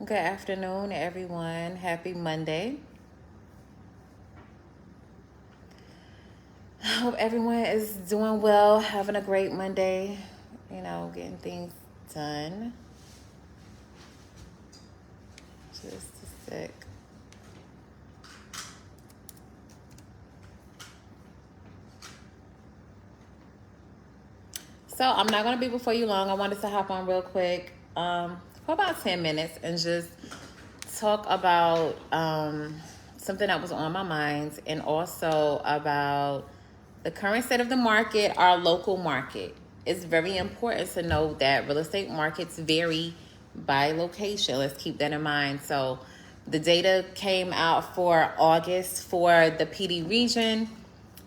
Good afternoon, everyone. Happy Monday. I hope everyone is doing well, having a great Monday, getting things done. Just a sec. So I'm not going to be before you long. I wanted to hop on real quick for about 10 minutes and just talk about something that was on my mind, and also about the current state of the market, our local market. It's very important to know that real estate markets vary by location. Let's keep that in mind. So the data came out for August for the Pee Dee Region.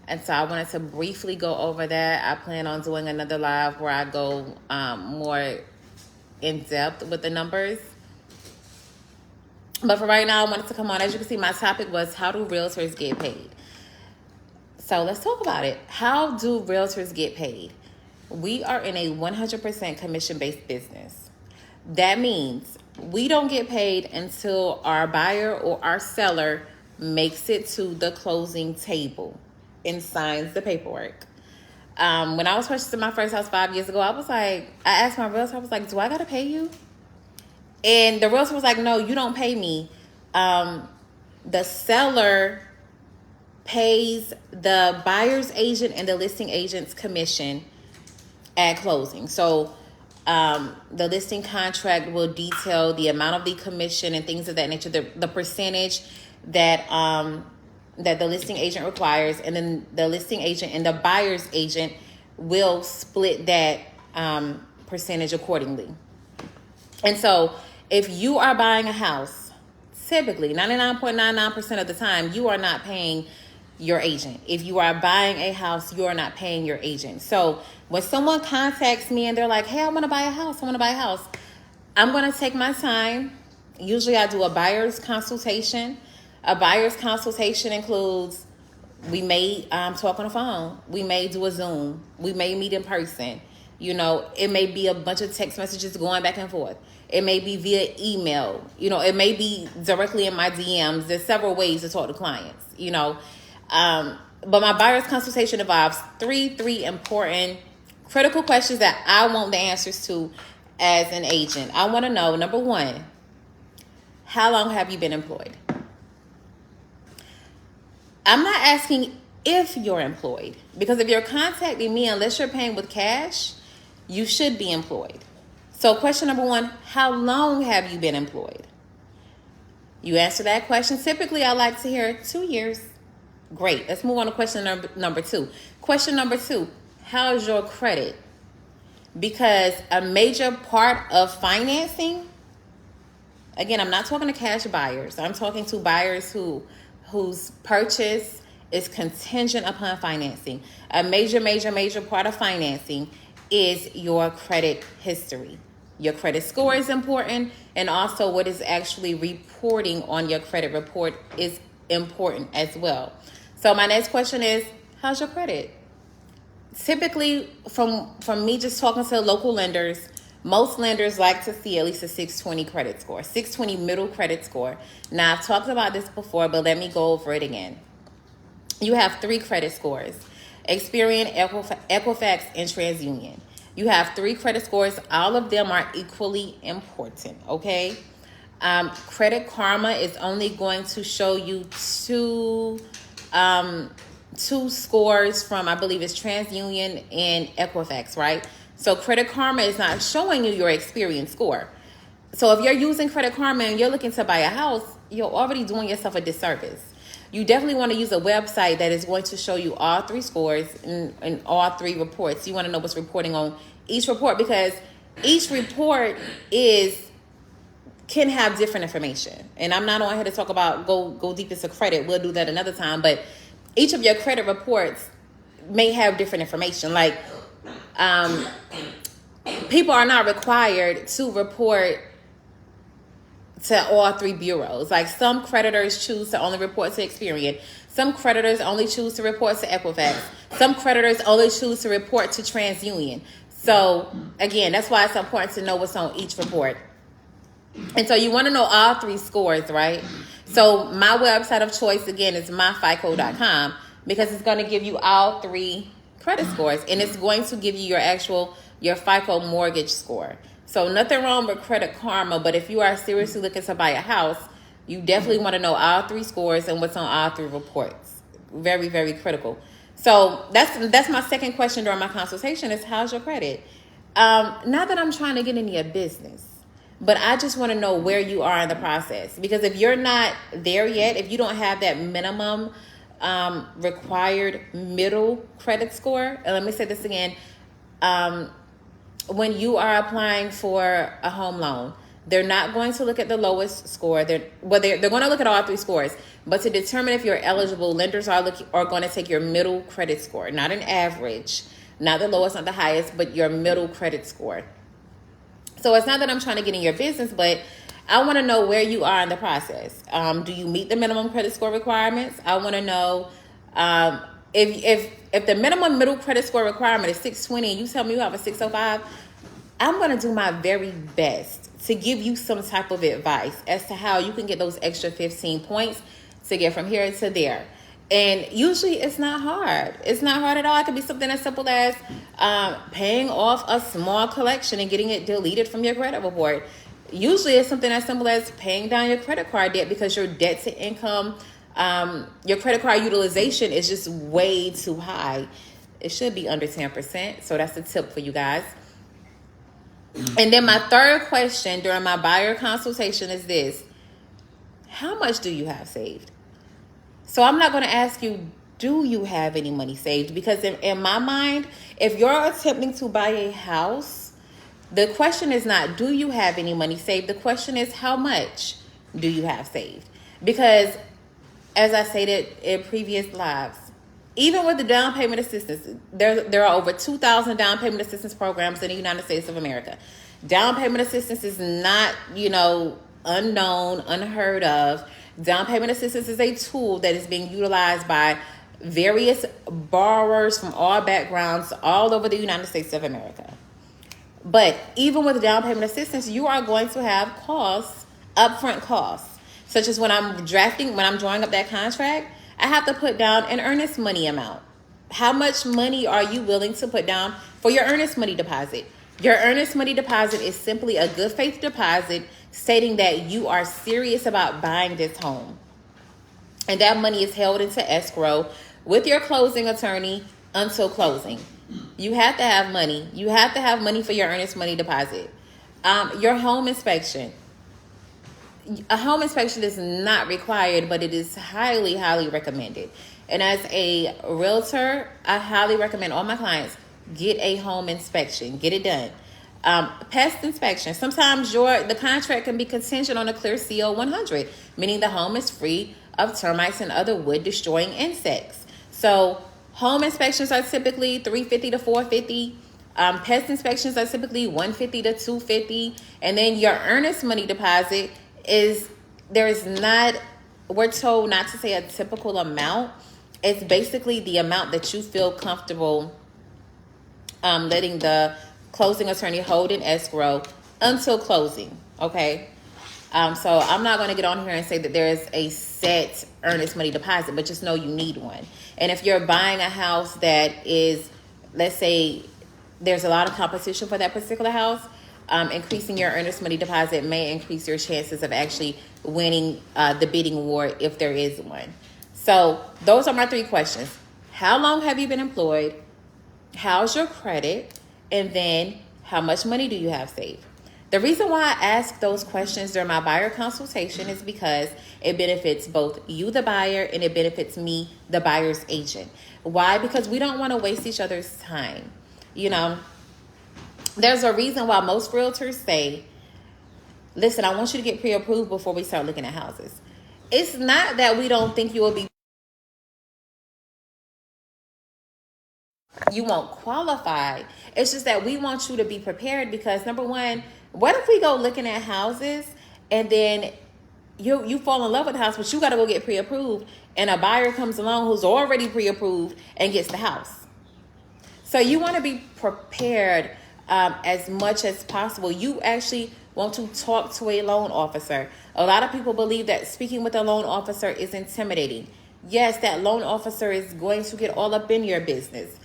And so I wanted to briefly go over that. I plan on doing another live where I go more in depth with the numbers. But for right now, I wanted to come on. As you can see, my topic was, how do realtors get paid? So let's talk about it. How do realtors get paid? We are in a 100% commission-based business. That means we don't get paid until our buyer or our seller makes it to the closing table and signs the paperwork. When I was purchasing my first house 5 years ago, I asked my realtor, I was like, do I gotta pay you? And the realtor was like, no, you don't pay me. The seller pays the buyer's agent and the listing agent's commission at closing. So the listing contract will detail the amount of the commission and things of that nature, the percentage that the listing agent requires, and then the listing agent and the buyer's agent will split that percentage accordingly. And so if you are buying a house, typically 99.99% of the time, you are not paying your agent. If you are buying a house, you are not paying your agent. So when someone contacts me and they're like, hey, I want to buy a house, I'm going to take my time. Usually I do a buyer's consultation. A buyer's consultation includes, we may talk on the phone. We may do a Zoom. We may meet in person. It may be a bunch of text messages going back and forth. It may be via email. It may be directly in my DMs. There's several ways to talk to clients, But my buyer's consultation involves three important critical questions that I want the answers to as an agent. I want to know, number one, how long have you been employed? I'm not asking if you're employed, because if you're contacting me, unless you're paying with cash, you should be employed. So question number one, how long have you been employed? You answer that question. Typically, I like to hear 2 years. Great. Let's move on to question number two. Question number two, how is your credit? Because a major part of financing, again, I'm not talking to cash buyers. I'm talking to buyers whose purchase is contingent upon financing. A major part of financing is your credit history. Your credit score is important, and also what is actually reporting on your credit report is important as well. So my next question is, how's your credit? Typically, from me just talking to local lenders, most lenders like to see at least a 620 credit score, 620 middle credit score. Now, I've talked about this before, but let me go over it again. You have 3 credit scores: Experian, Equifax, and TransUnion. You have 3 credit scores. All of them are equally important, okay? Credit Karma is only going to show you two scores from, I believe it's TransUnion and Equifax, right? So Credit Karma is not showing you your Experian score. So if you're using Credit Karma and you're looking to buy a house, you're already doing yourself a disservice. You definitely want to use a website that is going to show you all 3 scores and all 3 reports. You want to know what's reporting on each report, because each report can have different information. And I'm not on here to talk about go deep into credit. We'll do that another time. But each of your credit reports may have different information. Like people are not required to report to all 3 bureaus. Like some creditors choose to only report to Experian. Some creditors only choose to report to Equifax. Some creditors only choose to report to TransUnion. So again, that's why it's important to know what's on each report. And so you want to know all 3 scores, right? So my website of choice, again, is MyFico.com, because it's going to give you all 3 credit scores, and it's going to give you your FICO mortgage score. So nothing wrong with Credit Karma, but if you are seriously looking to buy a house, you definitely want to know all 3 scores and what's on all 3 reports. Very, very critical. So that's my second question during my consultation is, how's your credit? Not that I'm trying to get into your business, but I just want to know where you are in the process. Because if you're not there yet, if you don't have that minimum required middle credit score, and let me say this again, when you are applying for a home loan, they're not going to look at the lowest score. They're going to look at all 3 scores. But to determine if you're eligible, lenders are going to take your middle credit score, not an average, not the lowest, not the highest, but your middle credit score. So it's not that I'm trying to get in your business, but I want to know where you are in the process. Do you meet the minimum credit score requirements? I want to know if the minimum middle credit score requirement is 620 and you tell me you have a 605, I'm going to do my very best to give you some type of advice as to how you can get those extra 15 points to get from here to there. And usually it's not hard. It's not hard at all. It could be something as simple as paying off a small collection and getting it deleted from your credit report. Usually it's something as simple as paying down your credit card debt because your debt to income, your credit card utilization is just way too high. It should be under 10%. So that's a tip for you guys. And then my third question during my buyer consultation is this: how much do you have saved? So I'm not going to ask you, do you have any money saved? Because in my mind, if you're attempting to buy a house, the question is not, do you have any money saved? The question is, how much do you have saved? Because as I stated in previous lives, even with the down payment assistance, there are over 2,000 down payment assistance programs in the United States of America. Down payment assistance is not, unknown, unheard of. Down payment assistance is a tool that is being utilized by various borrowers from all backgrounds all over the United States of America. But even with down payment assistance, you are going to have costs, upfront costs, such as when I'm drawing up that contract, I have to put down an earnest money amount. How much money are you willing to put down for your earnest money deposit? Your earnest money deposit is simply a good faith deposit stating that you are serious about buying this home. And that money is held into escrow with your closing attorney until closing. You have to have money. You have to have money for your earnest money deposit. Your home inspection. A home inspection is not required, but it is highly, highly recommended. And as a realtor, I highly recommend all my clients get a home inspection. Get it done. Pest inspection. Sometimes the contract can be contingent on a clear CO 100, meaning the home is free of termites and other wood-destroying insects. So home inspections are typically $350 to $450. Pest inspections are typically $150 to $250. And then your earnest money deposit we're told not to say a typical amount. It's basically the amount that you feel comfortable letting the closing attorney hold in escrow until closing. Okay. So I'm not going to get on here and say that there is a set earnest money deposit, but just know you need one. And if you're buying a house that is, let's say there's a lot of competition for that particular house, increasing your earnest money deposit may increase your chances of actually winning the bidding war if there is one. So those are my 3 questions. How long have you been employed? How's your credit? And then how much money do you have saved? The reason why I ask those questions during my buyer consultation is because it benefits both you, the buyer, and it benefits me, the buyer's agent. Why? Because we don't want to waste each other's time. There's a reason why most realtors say, listen, I want you to get pre-approved before we start looking at houses. It's not that we don't think you won't qualify. It's just that we want you to be prepared because, number one, what if we go looking at houses and then you fall in love with the house, but you got to go get pre-approved, and a buyer comes along who's already pre-approved and gets the house. So you want to be prepared as much as possible. You actually want to talk to a loan officer. A lot of people believe that speaking with a loan officer is intimidating. Yes, that loan officer is going to get all up in your business,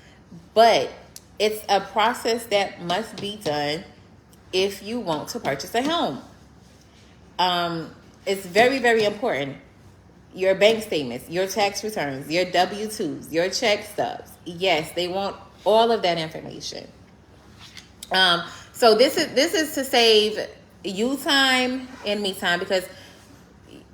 but it's a process that must be done if you want to purchase a home. It's very, very important. Your bank statements, your tax returns, your W-2s, your check stubs. Yes, they want all of that information. So this is to save you time and me time, because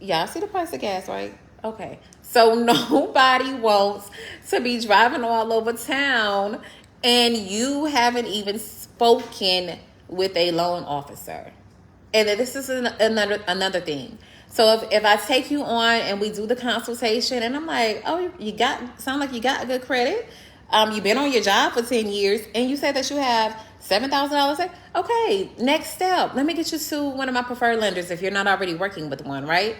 y'all see the price of gas, right? Okay. So nobody wants to be driving all over town and you haven't even spoken with a loan officer. And this is another thing. So if I take you on and we do the consultation and I'm like, oh, sound like you got good credit. You've been on your job for 10 years and you said that you have $7,000. Okay, next step. Let me get you to one of my preferred lenders if you're not already working with one, right?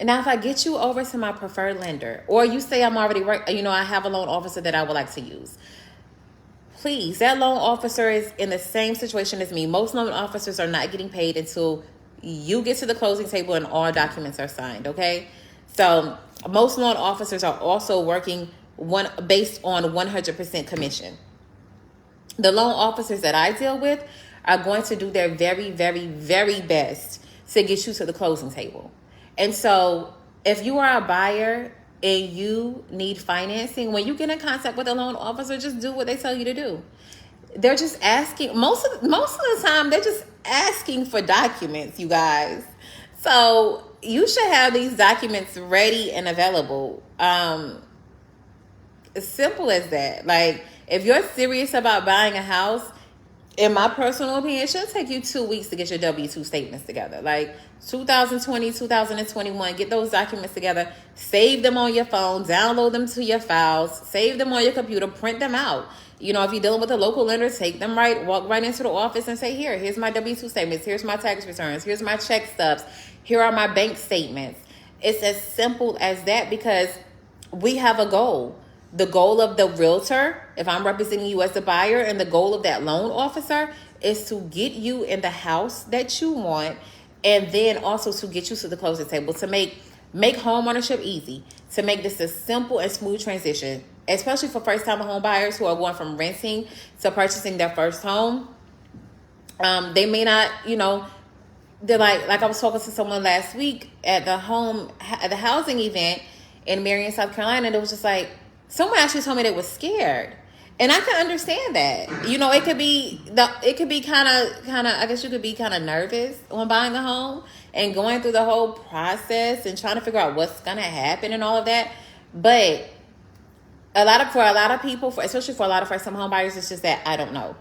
And now if I get you over to my preferred lender, or you say I'm already I have a loan officer that I would like to use. Please, that loan officer is in the same situation as me. Most loan officers are not getting paid until you get to the closing table and all documents are signed, okay? So most loan officers are also working based on 100% commission. The loan officers that I deal with are going to do their very, very, very best to get you to the closing table. And so if you are a buyer and you need financing, when you get in contact with a loan officer, just do what they tell you to do. They're just asking, most of the time, they're just asking for documents, you guys. So you should have these documents ready and available. As simple as that. Like, if you're serious about buying a house, in my personal opinion, it should take you 2 weeks to get your W-2 statements together. Like 2020, 2021, get those documents together, save them on your phone, download them to your files, save them on your computer, print them out. If you're dealing with a local lender, take them walk right into the office and say, here's my W-2 statements, here's my tax returns, here's my check stubs, here are my bank statements. It's as simple as that, because we have a goal. The goal of the realtor, if I'm representing you as the buyer, and the goal of that loan officer is to get you in the house that you want, and then also to get you to the closing table, to make home ownership easy, to make this a simple and smooth transition, especially for first-time home buyers who are going from renting to purchasing their first home. They may not, they're like I was talking to someone last week at the housing event in Marion, South Carolina, and it was just like, someone actually told me they was scared, and I can understand that. It could be kind of. I guess you could be kind of nervous when buying a home and going through the whole process and trying to figure out what's gonna happen and all of that. But for a lot of people, especially for a lot of first-time home buyers, it's just that I don't know.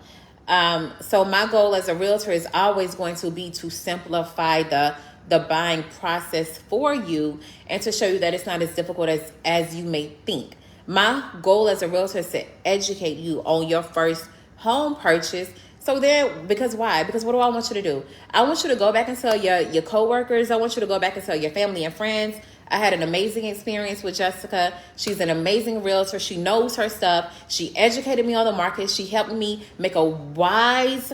So my goal as a realtor is always going to be to simplify the buying process for you and to show you that it's not as difficult as you may think. My goal as a realtor is to educate you on your first home purchase. So because why? Because what do I want you to do? I want you to go back and tell your coworkers. I want you to go back and tell your family and friends. I had an amazing experience with Jessica. She's an amazing realtor. She knows her stuff. She educated me on the market. She helped me make a wise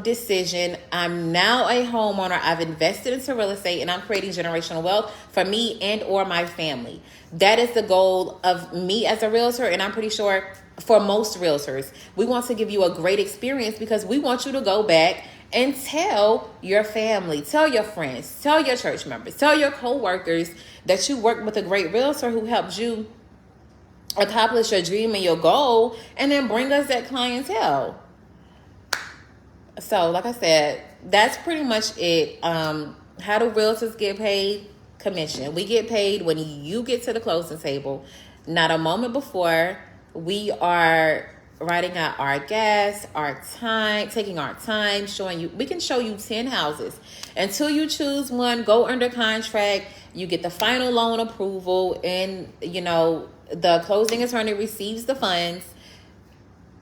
decision. I'm now a homeowner. I've invested into real estate, and I'm creating generational wealth for me and or my family. That is the goal of me as a realtor, and I'm pretty sure for most realtors, we want to give you a great experience because we want you to go back and tell your family, tell your friends, tell your church members, tell your co-workers that you worked with a great realtor who helped you accomplish your dream and your goal, and then bring us that clientele. So, like I said, that's pretty much it. How do realtors get paid? Commission. We get paid when you get to the closing table, not a moment before. We are writing out our gas, our time, taking our time, showing you. We can show you 10 houses. Until you choose one, go under contract, you get the final loan approval, and, the closing attorney receives the funds.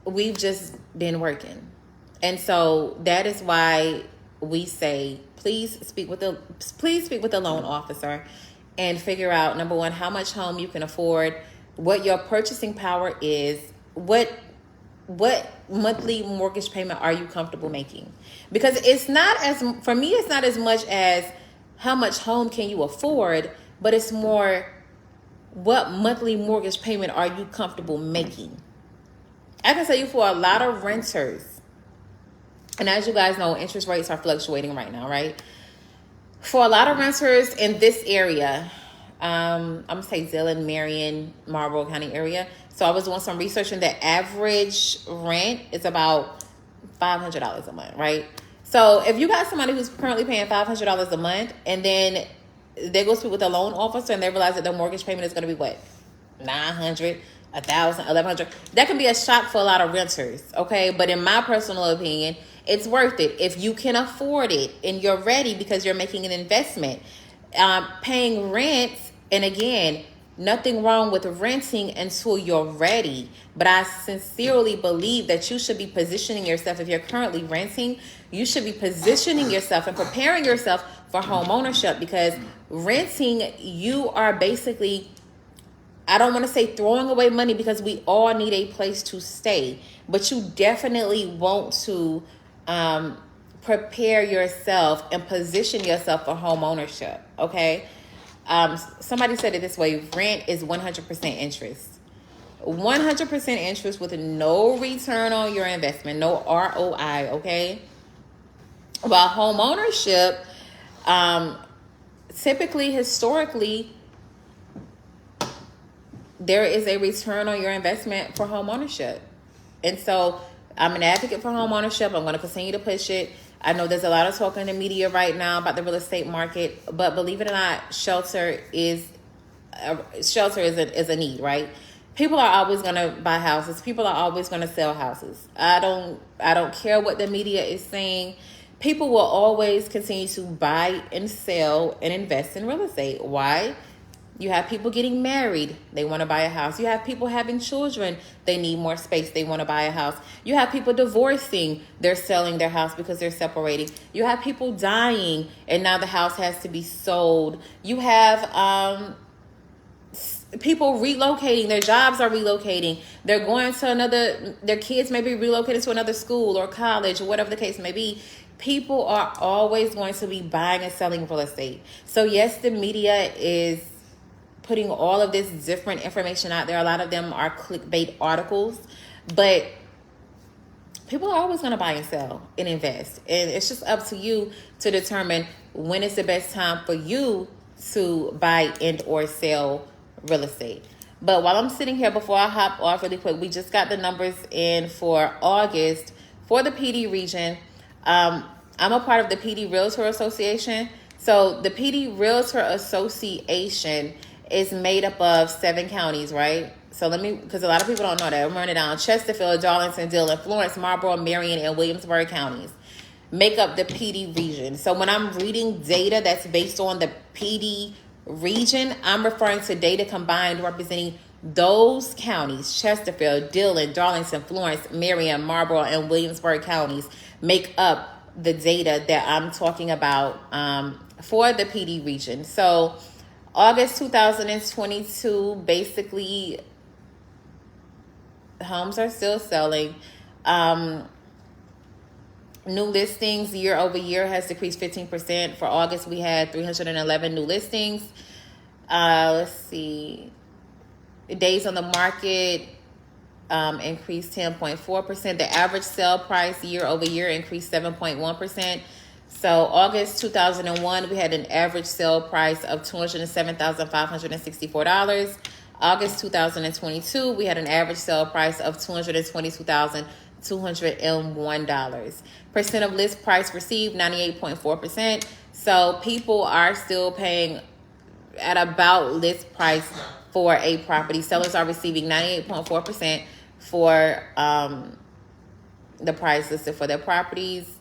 We've just been working. And so that is why we say, please speak with the loan officer and figure out, number one, how much home you can afford, what your purchasing power is, what what monthly mortgage payment are you comfortable making? Because it's not as, for me, it's not as much as how much home can you afford, but it's more what monthly mortgage payment are you comfortable making? I can tell you for a lot of renters, and as you guys know, interest rates are fluctuating right now, right? For a lot of renters in this area, I'm going to say Dillon, Marion, Marlboro County area. So I was doing some research, and the average rent is about $500 a month, right? So if you got somebody who's currently paying $500 a month, and then they go speak with a loan officer and they realize that their mortgage payment is going to be what? $900, $1,000, $1,100. That can be a shock for a lot of renters, okay? But in my personal opinion, it's worth it if you can afford it and you're ready because you're making an investment. Paying rent, and again, nothing wrong with renting until you're ready. But I sincerely believe that you should be positioning yourself. If you're currently renting, you should be positioning yourself and preparing yourself for home ownership, because renting, you are basically, I don't want to say throwing away money, because we all need a place to stay, but you definitely want to prepare yourself and position yourself for home ownership, okay? Somebody said it this way: rent is 100% interest. 100% interest with no return on your investment, no ROI, okay? While home ownership, typically, historically, there is a return on your investment for home ownership. And so I'm an advocate for home ownership. I'm going to continue to push it. I know there's a lot of talk in the media right now about the real estate market, but believe it or not, shelter is a need, right? People are always going to buy houses. People are always going to sell houses. I don't care what the media is saying. People will always continue to buy and sell and invest in real estate. Why? You have people getting married, they want to buy a house. You have people having children, they need more space, they want to buy a house. You have people divorcing, they're selling their house because they're separating. You have people dying, and now the house has to be sold. You have people relocating, their jobs are relocating. They're going to their kids may be relocated to another school or college or whatever the case may be. People are always going to be buying and selling real estate. So yes, the media is putting all of this different information out there. A lot of them are clickbait articles, but people are always going to buy and sell and invest. And it's just up to you to determine when is the best time for you to buy and or sell real estate. But while I'm sitting here, before I hop off really quick, we just got the numbers in for August for the Pee Dee region. I'm a part of the Pee Dee Realtor Association. So the Pee Dee Realtor Association is made up of 7 counties, right? So because a lot of people don't know that. I'm running down: Chesterfield, Darlington, Dillon, Florence, Marlboro, Marion, and Williamsburg counties make up the Pee Dee region. So when I'm reading data that's based on the Pee Dee region, I'm referring to data combined representing those counties: Chesterfield, Dillon, Darlington, Florence, Marion, Marlboro, and Williamsburg counties make up the data that I'm talking about for the Pee Dee region. So August 2022, basically, homes are still selling. New listings year over year has decreased 15%. For August, we had 311 new listings. Let's see. Days on the market increased 10.4%. The average sale price year over year increased 7.1%. So August 2001, we had an average sale price of $207,564. August 2022, we had an average sale price of $222,201. Percent of list price received, 98.4%. So people are still paying at about list price for a property. Sellers are receiving 98.4% for the price listed for their properties.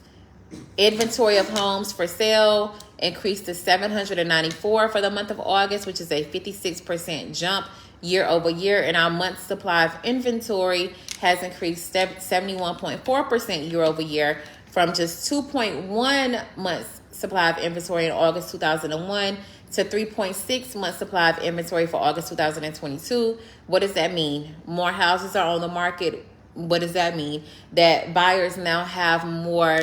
Inventory of homes for sale increased to 794 for the month of August, which is a 56% jump year over year. And our month's supply of inventory has increased 71.4% year over year, from just 2.1 months supply of inventory in August 2001 to 3.6 months supply of inventory for August 2022. What does that mean? More houses are on the market What does that mean? That buyers now have more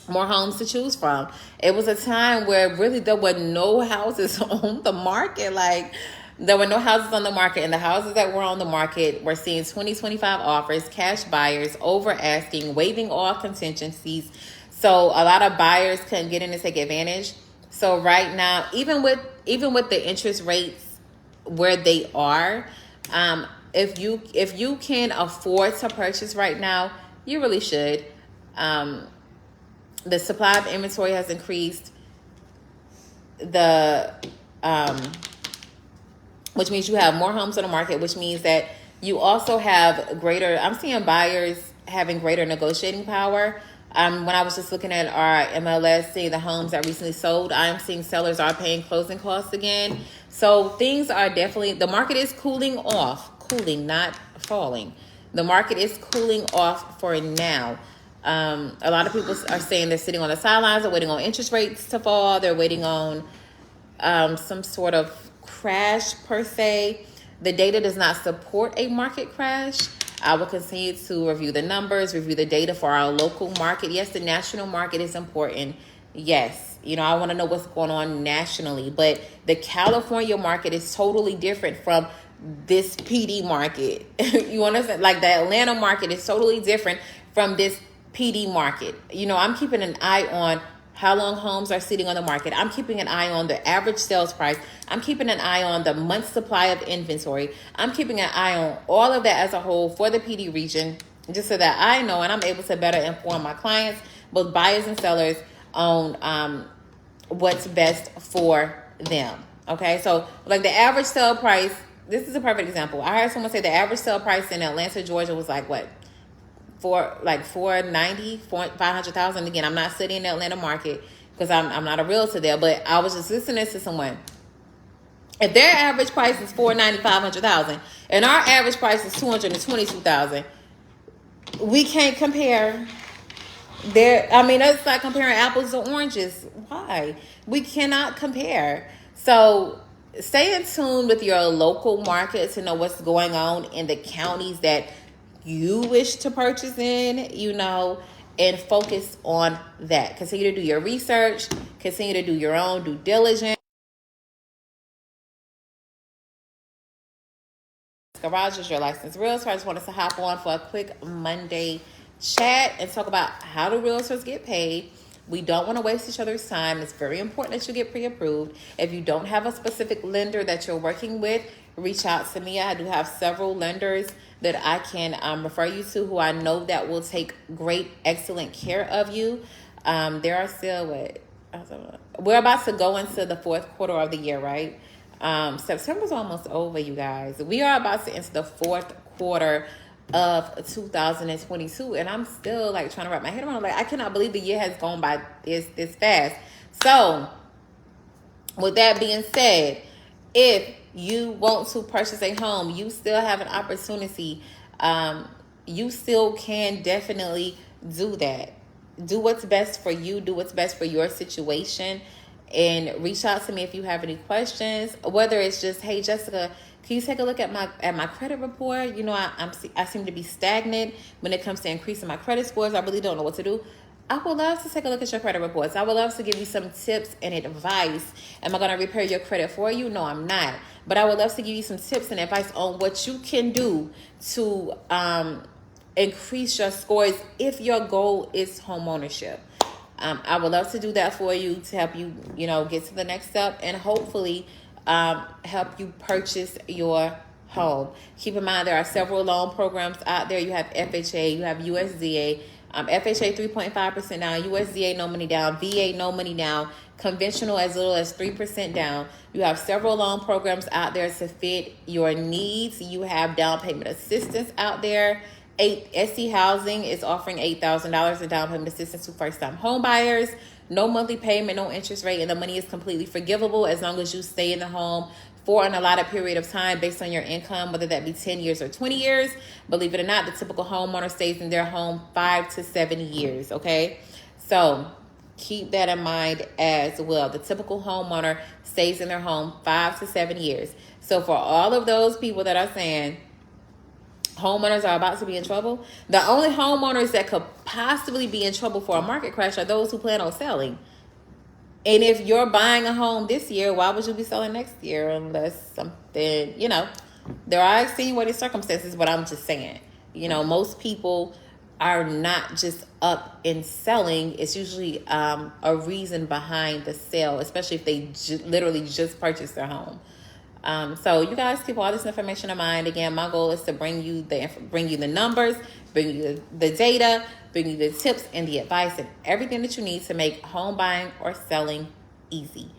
homes to choose from. It was a time where really there were no houses on the market. Like, there were no houses on the market, and the houses that were on the market were seeing 20-25 offers, cash buyers, over asking, waiving all contingencies. So a lot of buyers couldn't get in and take advantage. So right now, even with the interest rates where they are, if you can afford to purchase right now, you really should. The supply of inventory has increased. Which means you have more homes on the market, which means that you also have greater, I'm seeing buyers having greater negotiating power. When I was just looking at our MLS, seeing the homes that recently sold, I'm seeing sellers are paying closing costs again. So things are definitely, the market is cooling, not falling. The market is cooling off for now. A lot of people are saying they're sitting on the sidelines, they're waiting on interest rates to fall, they're waiting on some sort of crash per se. The data does not support a market crash. I will continue to review the numbers, review the data for our local market. Yes, the national market is important. Yes, I want to know what's going on nationally, but the California market is totally different from this PD market. You understand? Like, the Atlanta market is totally different from this PD market. I'm keeping an eye on how long homes are sitting on the market. I'm keeping an eye on the average sales price. I'm keeping an eye on the month's supply of inventory. I'm keeping an eye on all of that as a whole for the Pee Dee region, just so that I know and I'm able to better inform my clients, both buyers and sellers, on what's best for them. Okay, so like the average sale price, this is a perfect example. I heard someone say the average sale price in Atlanta, Georgia was like what? For like 490, 500,000. Again, I'm not sitting in the Atlanta market because I'm not a realtor there, but I was just listening to someone. If their average price is 490, 500,000, and our average price is 222,000, we can't compare. It's like comparing apples to oranges. Why? We cannot compare. So stay in tune with your local market to know what's going on in the counties that you wish to purchase in, and focus on that. Continue to do your research, continue to do your own due diligence. Garage is your licensed realtor. I just wanted to hop on for a quick Monday chat and talk about how do realtors get paid. We don't want to waste each other's time. It's very important that you get pre-approved. If you don't have a specific lender that you're working with, reach out to me. I do have several lenders that I can refer you to who I know that will take great, excellent care of you. There are still, we're about to go into the fourth quarter of the year, right? September's almost over, you guys. We are about to enter the fourth quarter of 2022, and I'm still like trying to wrap my head around. Like, I cannot believe the year has gone by this fast. So with that being said, if you want to purchase a home, you still have an opportunity. You still can definitely do that. Do what's best for you. Do what's best for your situation. And reach out to me if you have any questions. Whether it's just, hey, Jessica, can you take a look at my credit report? I seem to be stagnant when it comes to increasing my credit scores. I really don't know what to do. I would love to take a look at your credit reports. I would love to give you some tips and advice. Am I going to repair your credit for you? No, I'm not. But I would love to give you some tips and advice on what you can do to increase your scores if your goal is home ownership. I would love to do that for you to help you, get to the next step and hopefully help you purchase your home. Keep in mind there are several loan programs out there. You have FHA, you have USDA. FHA 3.5% down, USDA no money down, VA no money down, conventional as little as 3% down. You have several loan programs out there to fit your needs. You have down payment assistance out there. SC Housing is offering $8,000 in down payment assistance to first-time home buyers. No monthly payment, no interest rate, and the money is completely forgivable as long as you stay in the home for an allotted period of time based on your income, whether that be 10 years or 20 years. Believe it or not, the typical homeowner stays in their home 5 to 7 years, okay? So keep that in mind as well. The typical homeowner stays in their home 5 to 7 years. So for all of those people that are saying, homeowners are about to be in trouble. The only homeowners that could possibly be in trouble for a market crash are those who plan on selling. And if you're buying a home this year, why would you be selling next year unless something, there are extenuating circumstances, but I'm just saying, most people are not just up in selling. It's usually a reason behind the sale, especially if they literally just purchased their home. So you guys keep all this information in mind. Again, my goal is to bring you the numbers, bring you the data, bring you the tips and the advice and everything that you need to make home buying or selling easy.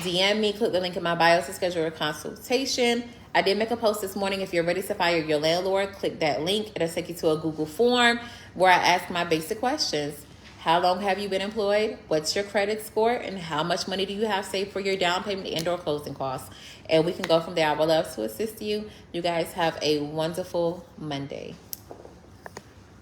DM me, click the link in my bio to schedule a consultation. I did make a post this morning. If you're ready to fire your landlord, click that link. It'll take you to a Google form where I ask my basic questions. How long have you been employed? What's your credit score? And how much money do you have saved for your down payment and or closing costs? And we can go from there. I would love to assist you. You guys have a wonderful Monday.